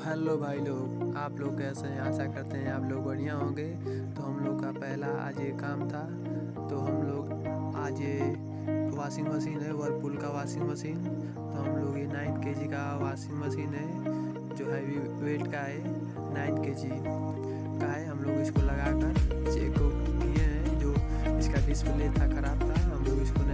Hello भाई लोग, आप लोग कैसे हैं? आशा करते हैं आप लोग बढ़िया होंगे। तो हम लोग का पहला आज ये काम था। तो हम लोग आज ये वॉशिंग मशीन है, वर्लपूल का वॉशिंग मशीन। तो हम लोग ये 9 केजी का वॉशिंग मशीन है, जो हैवी वेट का है, 9 केजी का है। हम लोग इसको लगाकर चेक किए हैं। जो इसका डिस्प्ले था ख़राब था, हम लोग इसको